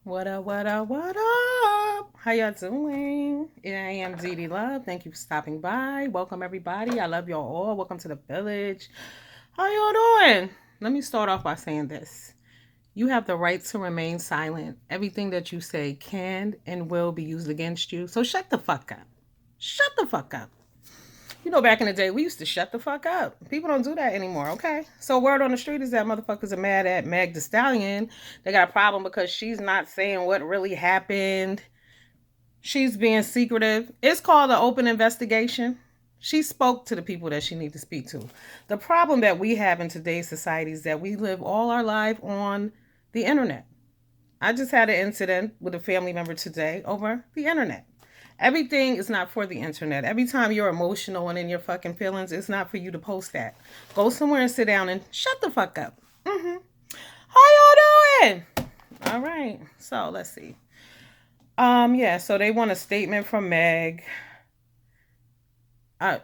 What up, what up, what up? How y'all doing? I am DD Love. Thank you for stopping by. Welcome, everybody. I love y'all all. Welcome to the village. How y'all doing? Let me start off by saying this. You have the right to remain silent. Everything that you say can and will be used against you. So shut the fuck up. Shut the fuck up. You know, back in the day, we used to shut the fuck up. People don't do that anymore, okay? So word on the street is that motherfuckers are mad at Meg Thee Stallion. They got a problem because she's not saying what really happened. She's being secretive. It's called an open investigation. She spoke to the people that she needs to speak to. The problem that we have in today's society is that we live all our life on the internet. I just had an incident with a family member today over the internet. Everything is not for the internet. Every time you're emotional and in your fucking feelings, it's not for you to post that. Go somewhere and sit down and shut the fuck up. How y'all doing? All right. So let's see. Yeah, so they want a statement from Meg.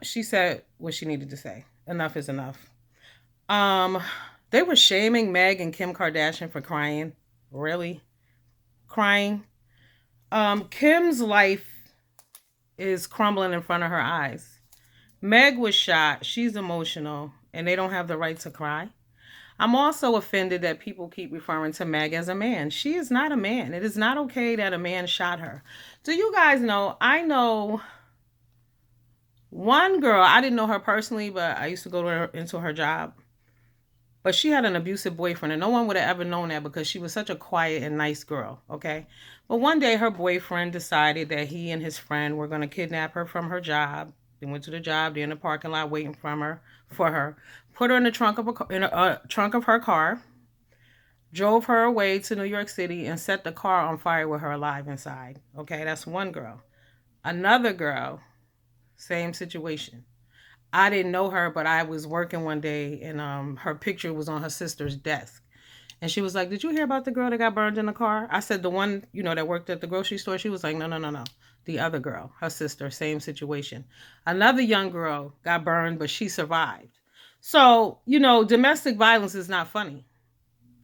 She said what she needed to say. Enough is enough. Um, they were shaming Meg and Kim Kardashian for crying. Really? Crying? Kim's life is crumbling in front of her eyes. Meg was shot. She's emotional, and they don't have the right to cry. I'm also offended that people keep referring to Meg as a man. She is not a man. It is not okay that a man shot her. Do you guys know? I know one girl. I didn't know her personally, but I used to go to into her job. But she had an abusive boyfriend, and no one would have ever known that because she was such a quiet and nice girl, okay? But one day her boyfriend decided that he and his friend were going to kidnap her from her job. They went to the job, they're in the parking lot waiting for her, put her in the trunk of trunk of her car, drove her away to New York City and set the car on fire with her alive inside. Okay, that's one girl. Another girl, same situation. I didn't know her, but I was working one day and her picture was on her sister's desk. And she was like, "Did you hear about the girl that got burned in the car?" I said, "The one, that worked at the grocery store." She was like, "No, no, no, no. The other girl, her sister, same situation. Another young girl got burned, but she survived." So, domestic violence is not funny.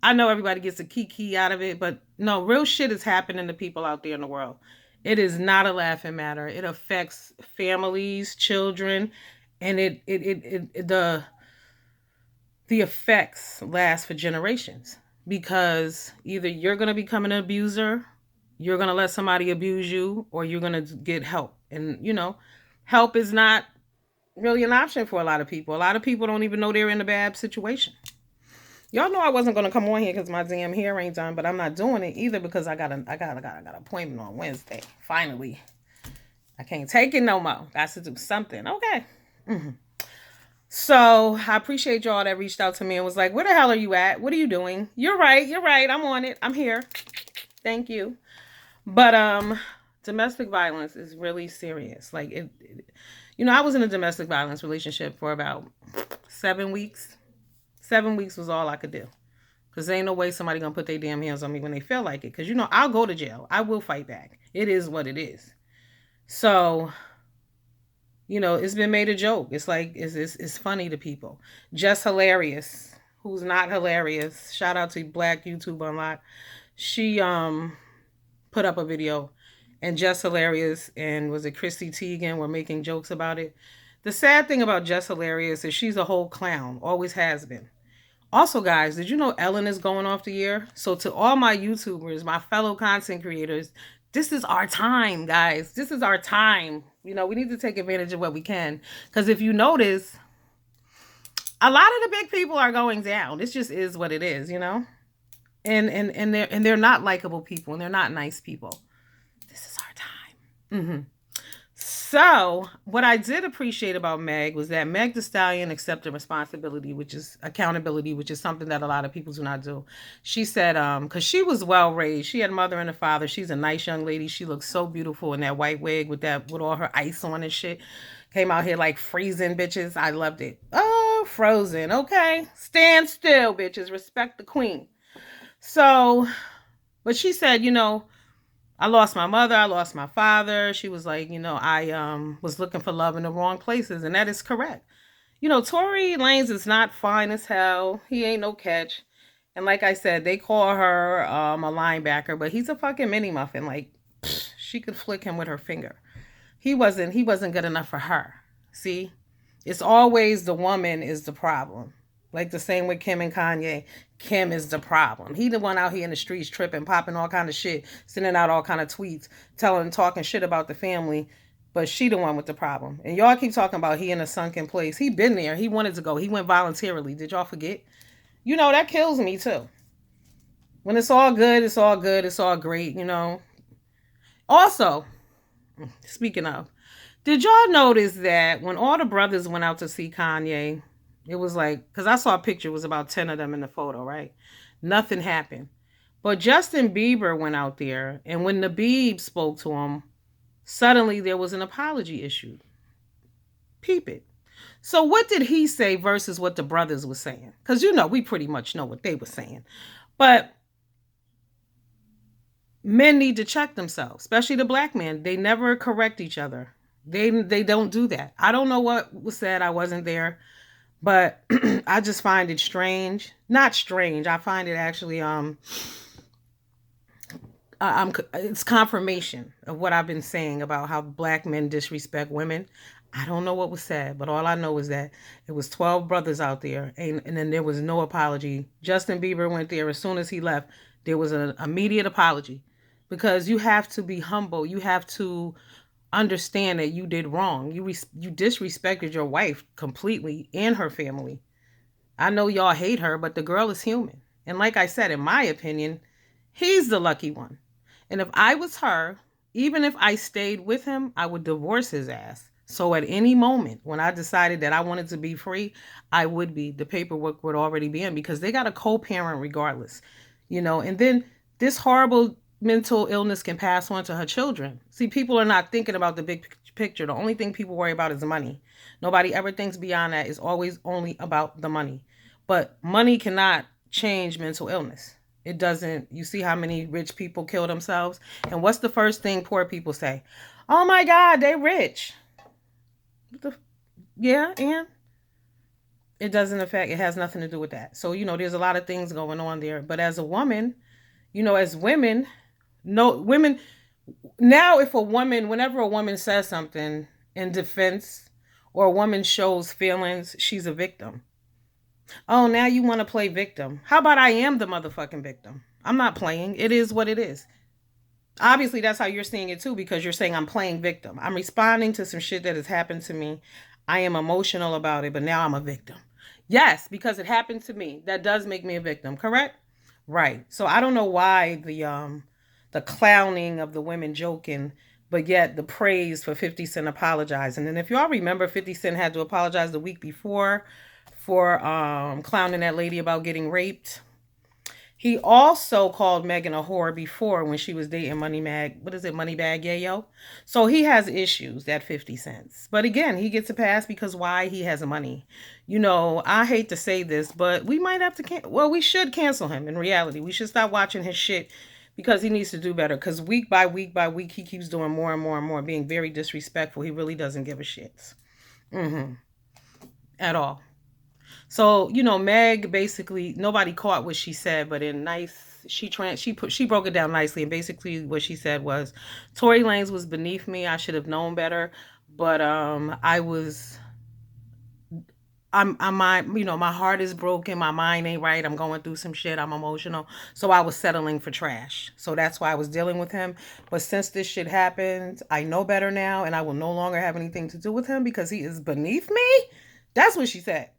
I know everybody gets a kiki out of it, but no, real shit is happening to people out there in the world. It is not a laughing matter. It affects families, children, and the effects last for generations because either you're going to become an abuser, you're going to let somebody abuse you, or you're going to get help. And help is not really an option for a lot of people. A lot of people don't even know they're in a bad situation. Y'all know I wasn't gonna come on here because my damn hair ain't done, but I'm not doing it either because I got an appointment on Wednesday. Finally, I can't take it no more. Got to do something. Okay. Mhm. So I appreciate y'all that reached out to me and was like, "Where the hell are you at? What are you doing?" You're right. You're right. I'm on it. I'm here. Thank you. But domestic violence is really serious. Like I was in a domestic violence relationship for about 7 weeks. 7 weeks was all I could do. Because there ain't no way somebody gonna put their damn hands on me when they feel like it. Because I'll go to jail. I will fight back. It is what it is. So, it's been made a joke. It's like it's funny to people. Just hilarious. Who's not hilarious? Shout out to Black YouTube Unlocked. She put up a video, and Just Hilarious and was it Chrissy Teigen were making jokes about it. The sad thing about Just Hilarious is she's a whole clown. Always has been. Also, guys, did you know Ellen is going off the year? So, to all my YouTubers, my fellow content creators, this is our time, guys. This is our time. We need to take advantage of what we can. Because if you notice, a lot of the big people are going down. This just is what it is. And they're not likable people and they're not nice people. This is our time. So, what I did appreciate about Meg was that Meg Thee Stallion accepted responsibility, which is accountability, which is something that a lot of people do not do. She said, because she was well raised, she had a mother and a father. She's a nice young lady. She looks so beautiful in that white wig with all her ice on and shit. Came out here like freezing bitches. I loved it. Oh, frozen. Okay, stand still, bitches. Respect the queen. So, but she said, I lost my mother. I lost my father. She was like, I was looking for love in the wrong places. And that is correct. Tory Lanez is not fine as hell. He ain't no catch. And like I said, they call her a linebacker, but he's a fucking mini muffin. Like she could flick him with her finger. He wasn't good enough for her. See? It's always the woman is the problem. Like the same with Kim and Kanye. Kim is the problem. He the one out here in the streets tripping, popping all kind of shit, sending out all kind of tweets, talking shit about the family. But she the one with the problem. And y'all keep talking about he in a sunken place. He been there. He wanted to go. He went voluntarily. Did y'all forget? That kills me too. When it's all good, it's all good. It's all great. Also, speaking of, did y'all notice that when all the brothers went out to see Kanye, it was like, because I saw a picture, it was about 10 of them in the photo, right? Nothing happened. But Justin Bieber went out there, and when the Bieb spoke to him, suddenly there was an apology issued. Peep it. So what did he say versus what the brothers were saying? Because we pretty much know what they were saying. But men need to check themselves, especially the black men. They never correct each other. They don't do that. I don't know what was said. I wasn't there, but I just find it strange. Not strange. I find it actually it's confirmation of what I've been saying about how black men disrespect women. I don't know what was said, but all I know is that it was 12 brothers out there, and then there was no apology. Justin Bieber went there as soon as he left. There was an immediate apology because you have to be humble. You have to understand that you did wrong. You disrespected your wife completely and her family. I know y'all hate her, but the girl is human. And like I said, in my opinion, he's the lucky one. And if I was her, even if I stayed with him, I would divorce his ass. So at any moment when I decided that I wanted to be free, I would be. The paperwork would already be in because they got a co-parent regardless. And then this horrible mental illness can pass on to her children. See, people are not thinking about the big picture. The only thing people worry about is the money. Nobody ever thinks beyond that. It's always only about the money. But money cannot change mental illness. It doesn't. You see how many rich people kill themselves? And what's the first thing poor people say? Oh my God, they rich. Yeah, and it has nothing to do with that. So, there's a lot of things going on there. But as a woman, as women, no women now, if whenever a woman says something in defense or a woman shows feelings, she's a victim. Oh, now you want to play victim. How about I am the motherfucking victim? I'm not playing. It is what it is. Obviously, that's how you're seeing it too, because you're saying I'm playing victim. I'm responding to some shit that has happened to me. I am emotional about it, but now I'm a victim. Yes, because it happened to me. That does make me a victim, correct? Right. So I don't know why the clowning of the women joking, but yet the praise for 50 Cent apologizing. And if y'all remember, 50 Cent had to apologize the week before for clowning that lady about getting raped. He also called Megan a whore before when she was dating Moneybag Yayo. So he has issues, that 50 cents. But again, he gets a pass because why? He has money. I hate to say this, but we might have to we should cancel him in reality. We should stop watching his shit because he needs to do better. Because week by week by week, he keeps doing more and more and more, being very disrespectful. He really doesn't give a shit. At all. So, Meg basically nobody caught what she said, but in nice she broke it down nicely, and basically what she said was Tory Lanez was beneath me. I should have known better, but my heart is broken, my mind ain't right. I'm going through some shit. I'm emotional. So I was settling for trash. So that's why I was dealing with him. But since this shit happened, I know better now, and I will no longer have anything to do with him because he is beneath me. That's what she said.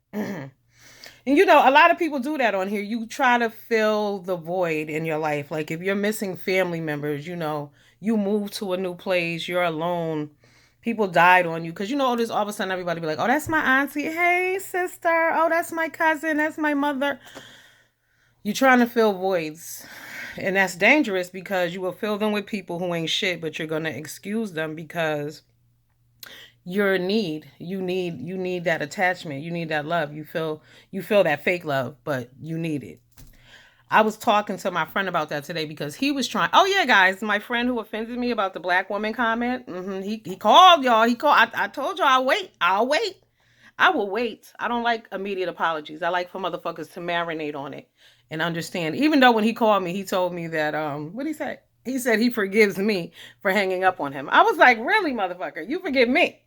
And a lot of people do that on here. You try to fill the void in your life. Like if you're missing family members, you move to a new place, you're alone, people died on you. Because this all of a sudden everybody be like, oh, that's my auntie. Hey, sister. Oh, that's my cousin. That's my mother. You're trying to fill voids. And that's dangerous because you will fill them with people who ain't shit, but you're going to excuse them because you're in need. You need that attachment. You need that love. You feel that fake love, but you need it. I was talking to my friend about that today because he was trying. Oh yeah, guys, my friend who offended me about the black woman comment. He called y'all. He called. I told y'all I'll wait. I will wait. I don't like immediate apologies. I like for motherfuckers to marinate on it and understand. Even though when he called me, he told me that what he say? He said he forgives me for hanging up on him. I was like, really, motherfucker? You forgive me?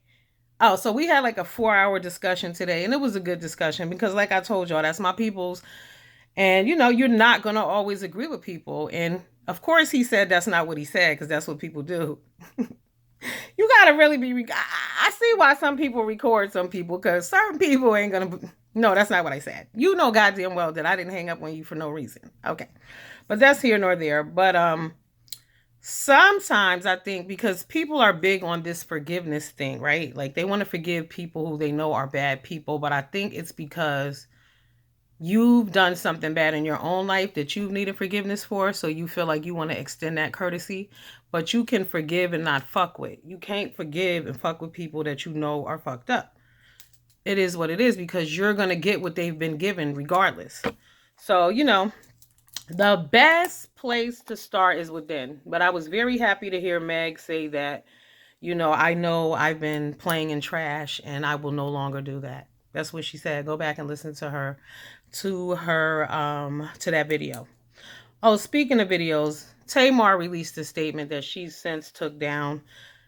Oh, so we had like a 4 hour discussion today, and it was a good discussion because, like I told y'all, that's my people's. And you're not going to always agree with people. And of course, he said that's not what he said because that's what people do. You got to really be. I see why some people record some people because certain people ain't going to. No, that's not what I said. You know goddamn well that I didn't hang up on you for no reason. Okay. But that's here nor there. But sometimes I think because people are big on this forgiveness thing, right? Like they want to forgive people who they know are bad people, but I think it's because you've done something bad in your own life that you've needed forgiveness for, so you feel like you want to extend that courtesy, but you can forgive and not fuck with. You can't forgive and fuck with people that you know are fucked up. It is what it is because you're going to get what they've been given regardless. So, the best place to start is within. But I was very happy to hear Meg say that, I know I've been playing in trash and I will no longer do that. That's what she said. Go back and listen to her to that video. Oh, speaking of videos, Tamar released a statement that she since took down.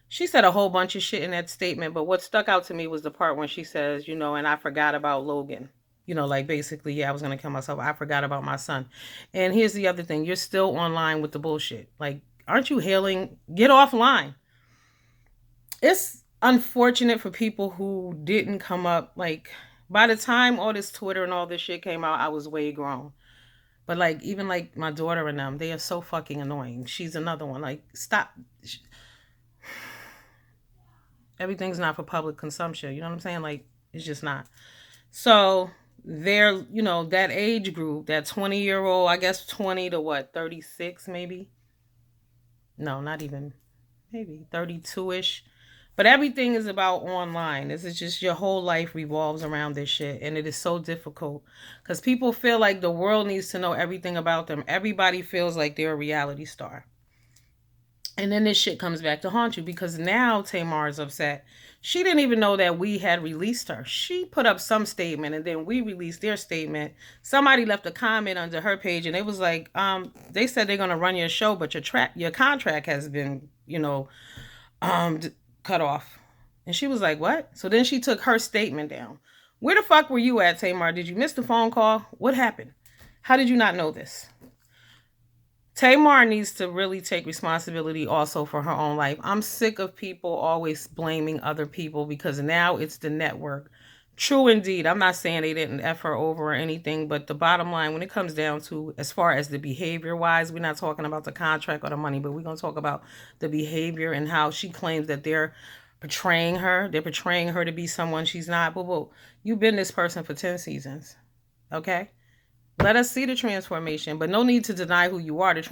She said a whole bunch of shit in that statement, but what stuck out to me was the part when she says, and I forgot about Logan. Like basically, yeah, I was going to kill myself. I forgot about my son. And here's the other thing. You're still online with the bullshit. Like, aren't you hailing? Get offline. It's unfortunate for people who didn't come up. Like, by the time all this Twitter and all this shit came out, I was way grown. But like, even like my daughter and them, they are so fucking annoying. She's another one. Like, stop. Everything's not for public consumption. You know what I'm saying? Like, it's just not. So they're, that age group, that 20-year-old, I guess 20 to what, 36 maybe? No, not even, maybe 32-ish. But everything is about online. This is just your whole life revolves around this shit. And it is so difficult because people feel like the world needs to know everything about them. Everybody feels like they're a reality star. And then this shit comes back to haunt you because now Tamar is upset. She didn't even know that we had released her. She put up some statement and then we released their statement. Somebody left a comment under her page and it was like, they said they're going to run your show, but your contract has been, cut off. And she was like, what? So then she took her statement down. Where the fuck were you at, Tamar? Did you miss the phone call? What happened? How did you not know this? Tamar needs to really take responsibility also for her own life. I'm sick of people always blaming other people because now it's the network. True indeed. I'm not saying they didn't F her over or anything, but the bottom line, when it comes down to as far as the behavior-wise, we're not talking about the contract or the money, but we're going to talk about the behavior and how she claims that they're portraying her. They're portraying her to be someone she's not. But you've been this person for 10 seasons, okay? Let us see the transformation, but no need to deny who you are. The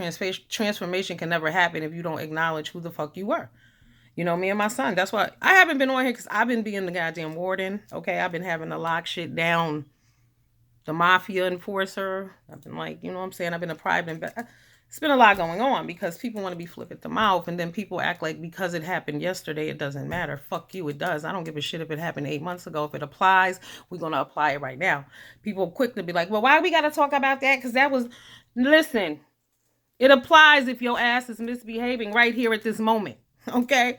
transformation can never happen if you don't acknowledge who the fuck you were. Me and my son. That's why I haven't been on here because I've been being the goddamn warden. Okay, I've been having to lock shit down. The mafia enforcer. I've been like, what I'm saying? I've been a private. It's been a lot going on because people want to be flip at the mouth, and then people act like because it happened yesterday, it doesn't matter. Fuck you, it does. I don't give a shit if it happened 8 months ago. If it applies, we're going to apply it right now. People quick to be like, well, why we got to talk about that? Because that was, listen, it applies if your ass is misbehaving right here at this moment, okay?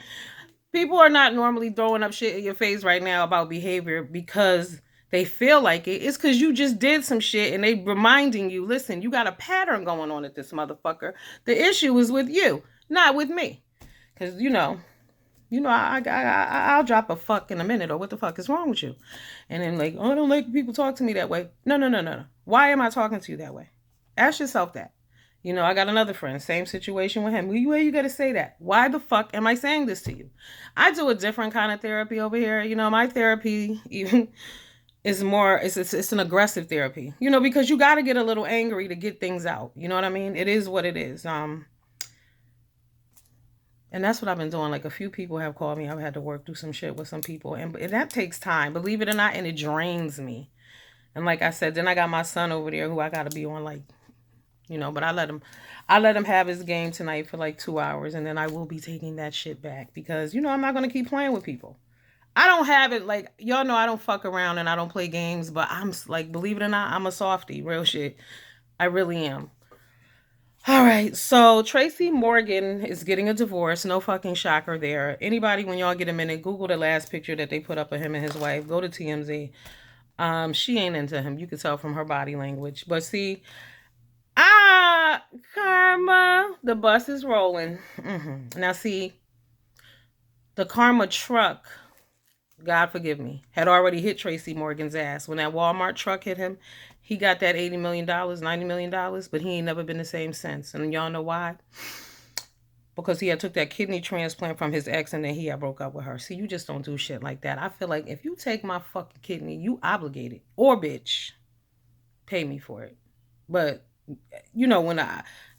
People are not normally throwing up shit in your face right now about behavior because they feel like it. It's because you just did some shit and they reminding you, listen, you got a pattern going on at this motherfucker. The issue is with you, not with me. Because, I'll drop a fuck in a minute or what the fuck is wrong with you? And then like, oh, I don't like people talk to me that way. No. Why am I talking to you that way? Ask yourself that. I got another friend, same situation with him. Where you got to say that? Why the fuck am I saying this to you? I do a different kind of therapy over here. My therapy even is more, it's an aggressive therapy, because you got to get a little angry to get things out. You know what I mean? It is what it is. And that's what I've been doing. Like a few people have called me. I've had to work through some shit with some people and that takes time, believe it or not. And it drains me. And like I said, then I got my son over there who I got to be on like, but I let him have his game tonight for like 2 hours. And then I will be taking that shit back because, I'm not going to keep playing with people. I don't have it like, y'all know I don't fuck around and I don't play games, but I'm like, believe it or not, I'm a softie, real shit. I really am. All right, so Tracy Morgan is getting a divorce. No fucking shocker there. Anybody, when y'all get a minute, Google the last picture that they put up of him and his wife. Go to TMZ. She ain't into him. You could tell from her body language. But see, karma, the bus is rolling. Now see, the karma truck, God forgive me, had already hit Tracy Morgan's ass. When that Walmart truck hit him, he got that $80 million, $90 million, but he ain't never been the same since. And y'all know why? Because he had took that kidney transplant from his ex and then he had broke up with her. See, you just don't do shit like that. I feel like if you take my fucking kidney, you obligated. Or bitch, pay me for it. But when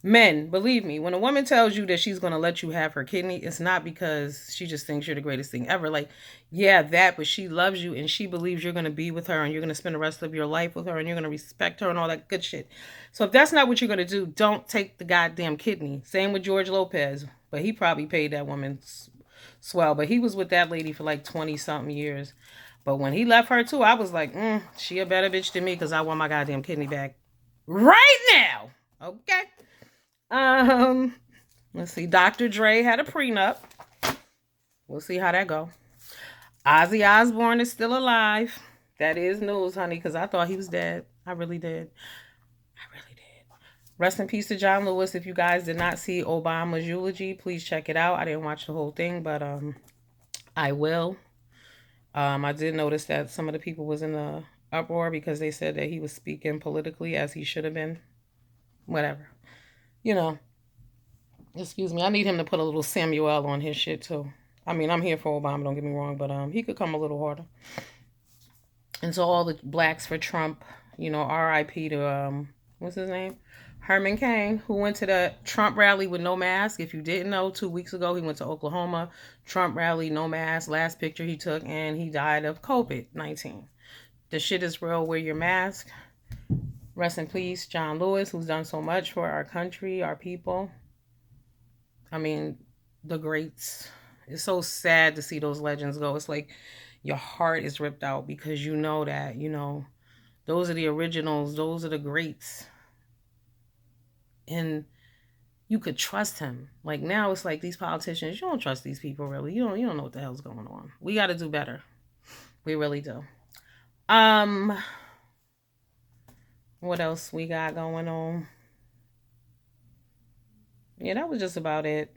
men, believe me, when a woman tells you that she's going to let you have her kidney, it's not because she just thinks you're the greatest thing ever. Like, yeah, that, but she loves you and she believes you're going to be with her and you're going to spend the rest of your life with her and you're going to respect her and all that good shit. So if that's not what you're going to do, don't take the goddamn kidney. Same with George Lopez, but he probably paid that woman swell, but he was with that lady for like 20 something years. But when he left her too, I was like, she a better bitch than me because I want my goddamn kidney back right now. Okay. Let's see. Dr. Dre had a prenup. We'll see how that go. Ozzy Osbourne is still alive. That is news, honey, because I thought he was dead. I really did. Rest in peace to John Lewis. If you guys did not see Obama's eulogy, please check it out. I didn't watch the whole thing, but I will. I did notice that some of the people was in the uproar because they said that he was speaking politically as he should have been. Whatever. Excuse me. I need him to put a little Samuel on his shit too. I mean, I'm here for Obama, don't get me wrong, but he could come a little harder. And so all the blacks for Trump, R.I.P. to what's his name? Herman Cain, who went to the Trump rally with no mask. If you didn't know, 2 weeks ago, he went to Oklahoma. Trump rally, no mask. Last picture he took, and he died of COVID-19. The shit is real. Wear your mask. Rest in peace, John Lewis, who's done so much for our country, our people. I mean, the greats. It's so sad to see those legends go. It's like your heart is ripped out because you know that, those are the originals. Those are the greats. And you could trust him. Like now it's like these politicians, you don't trust these people really. You don't know what the hell's going on. We got to do better. We really do. What else we got going on? Yeah, that was just about it.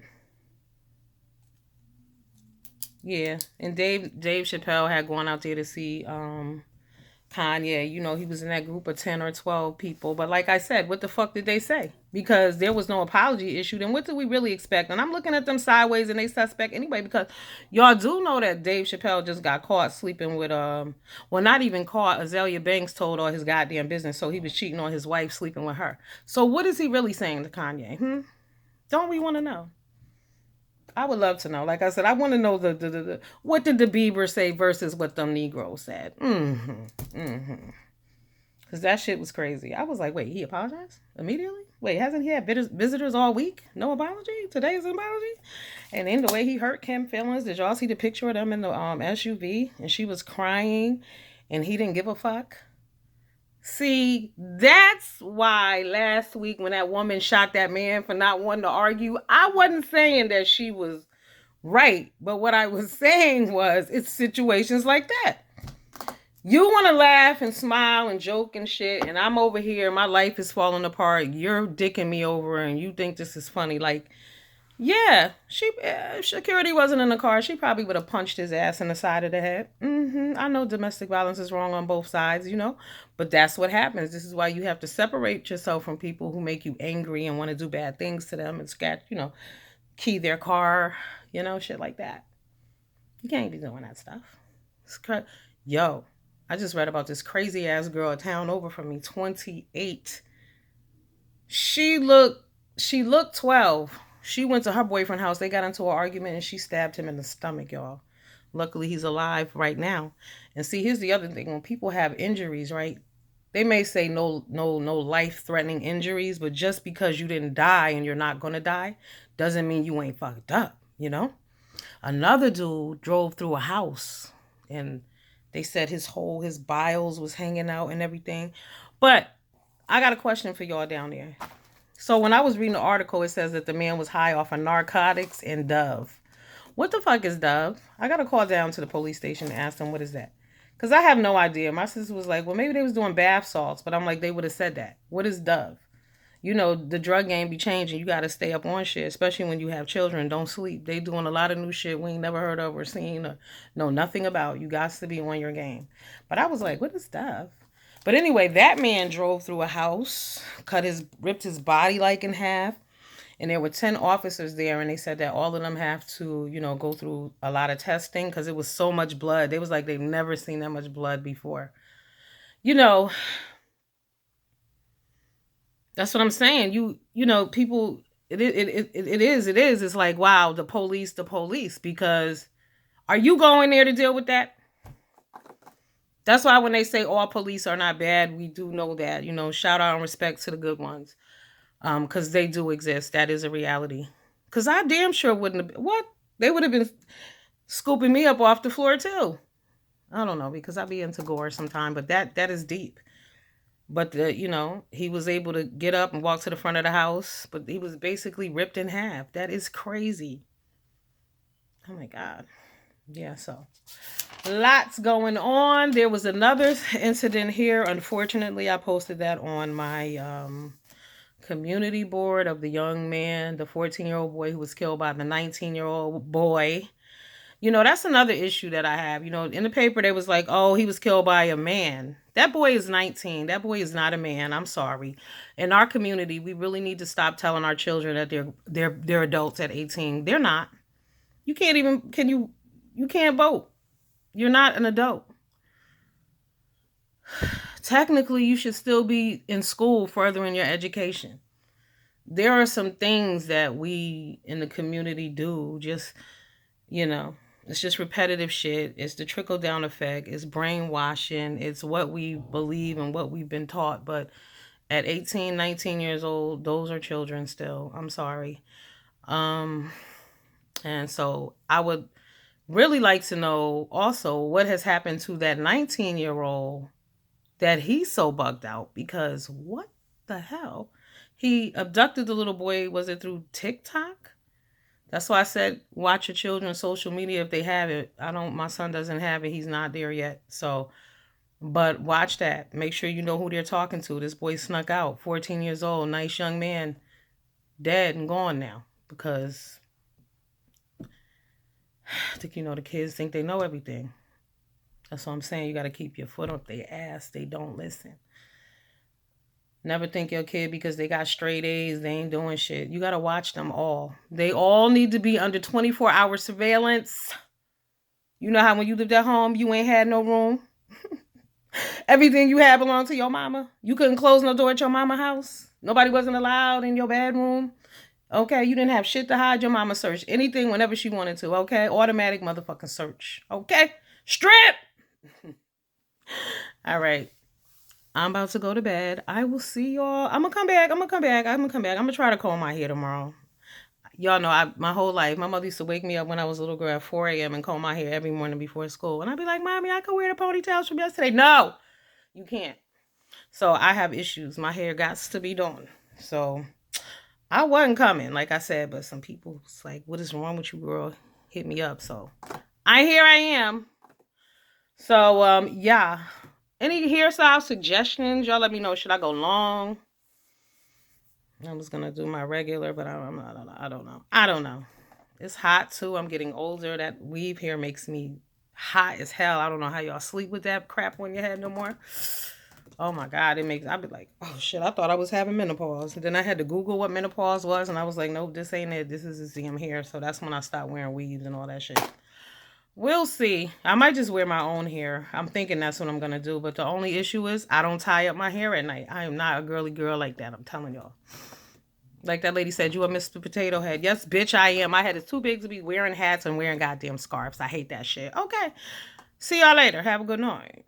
Yeah, and Dave Chappelle had gone out there to see Kanye. He was in that group of 10 or 12 people. But like I said, what the fuck did they say? Because there was no apology issued. And what do we really expect? And I'm looking at them sideways and they suspect anyway, because y'all do know that Dave Chappelle just got caught sleeping with, not even caught. Azalea Banks told all his goddamn business. So he was cheating on his wife, sleeping with her. So what is he really saying to Kanye? Don't we want to know? I would love to know. Like I said, I want to know the what did the Bieber say versus what them Negroes said. Because that shit was crazy. I was like, wait, he apologized immediately? Wait, hasn't he had visitors all week? No apology? Today is an apology? And then the way he hurt Kim feelings, did y'all see the picture of them in the SUV? And she was crying and he didn't give a fuck? See, that's why last week when that woman shot that man for not wanting to argue, I wasn't saying that she was right. But what I was saying was it's situations like that. You want to laugh and smile and joke and shit, and I'm over here, my life is falling apart. You're dicking me over and you think this is funny. Like, yeah, if security wasn't in the car, she probably would have punched his ass in the side of the head. I know domestic violence is wrong on both sides, but that's what happens. This is why you have to separate yourself from people who make you angry and want to do bad things to them and scratch, key their car, shit like that. You can't be doing that stuff. Yo, I just read about this crazy ass girl a town over from me, 28. She looked 12. She went to her boyfriend's house. They got into an argument and she stabbed him in the stomach, y'all. Luckily, he's alive right now. And see, here's the other thing. When people have injuries, right? They may say no life-threatening injuries, but just because you didn't die and you're not going to die doesn't mean you ain't fucked up, Another dude drove through a house and they said his bowels was hanging out and everything. But I got a question for y'all down there. So when I was reading the article, it says that the man was high off of narcotics and Dove. What the fuck is Dove? I got to call down to the police station and ask them what is that. Because I have no idea. My sister was like, well, maybe they was doing bath salts. But I'm like, they would have said that. What is Dove? You know, the drug game be changing. You got to stay up on shit, especially when you have children. Don't sleep. They doing a lot of new shit we ain't never heard of or seen or know nothing about. You got to be on your game. But I was like, what is Dove? But anyway, that man drove through a house, ripped his body like in half. And there were 10 officers there, and they said that all of them have to, go through a lot of testing because it was so much blood. They was like, they've never seen that much blood before. That's what I'm saying. People, it is. It's like, wow, the police, because are you going there to deal with that? That's why when they say all police are not bad, we do know that, shout out and respect to the good ones. Because they do exist. That is a reality. Because I damn sure wouldn't have, they would have been scooping me up off the floor too. I don't know, because I be into gore sometime, but that is deep. But he was able to get up and walk to the front of the house, but he was basically ripped in half. That is crazy. Oh my God. Yeah, so lots going on. There was another incident here. Unfortunately, I posted that on my community board of the young man, the 14-year-old boy who was killed by the 19-year-old boy. That's another issue that I have. In the paper, they was like, oh, he was killed by a man. That boy is 19. That boy is not a man. I'm sorry. In our community, we really need to stop telling our children that they're adults at 18. They're not. You can't even, you can't vote. You're not an adult. Technically, you should still be in school furthering your education. There are some things that we in the community do, just, it's just repetitive shit. It's the trickle down effect. It's brainwashing. It's what we believe and what we've been taught. But at 18, 19 years old, those are children still. I'm sorry. And so I would really like to know also what has happened to that 19-year-old that he's so bugged out, because what the hell? He abducted the little boy, was it through TikTok? That's why I said watch your children's social media if they have it. My son doesn't have it. He's not there yet. So, but watch that. Make sure you know who they're talking to. This boy snuck out, 14 years old, nice young man, dead and gone now, because I think, the kids think they know everything. That's what I'm saying. You got to keep your foot up their ass. They don't listen. Never think your kid, because they got straight A's, they ain't doing shit. You got to watch them all. They all need to be under 24-hour surveillance. You know how when you lived at home, you ain't had no room? Everything you had belonged to your mama. You couldn't close no door at your mama house. Nobody wasn't allowed in your bedroom. Okay, you didn't have shit to hide. Your mama searched anything whenever she wanted to. Okay, automatic motherfucking search. Okay, strip. All right. I'm about to go to bed. I will see y'all. I'm going to come back. I'm going to try to comb my hair tomorrow. Y'all know my whole life, my mother used to wake me up when I was a little girl at 4 a.m. and comb my hair every morning before school. And I'd be like, Mommy, I can wear the ponytails from yesterday. No, you can't. So I have issues. My hair got to be done. So I wasn't coming, like I said, but some people was like, what is wrong with you, girl? Hit me up. So here I am. So, yeah. Any hairstyle suggestions? Y'all let me know. Should I go long? I was going to do my regular, but I don't know. It's hot, too. I'm getting older. That weave hair makes me hot as hell. I don't know how y'all sleep with that crap on your head no more. Oh, my God. I'd be like, oh, shit, I thought I was having menopause. And then I had to Google what menopause was, and I was like, nope, this ain't it. This is the damn hair. So that's when I stopped wearing weaves and all that shit. We'll see. I might just wear my own hair. I'm thinking that's what I'm going to do. But the only issue is I don't tie up my hair at night. I am not a girly girl like that. I'm telling y'all. Like that lady said, you a Mr. Potato Head. Yes, bitch, I am. My head is too big to be wearing hats and wearing goddamn scarves. I hate that shit. Okay. See y'all later. Have a good night.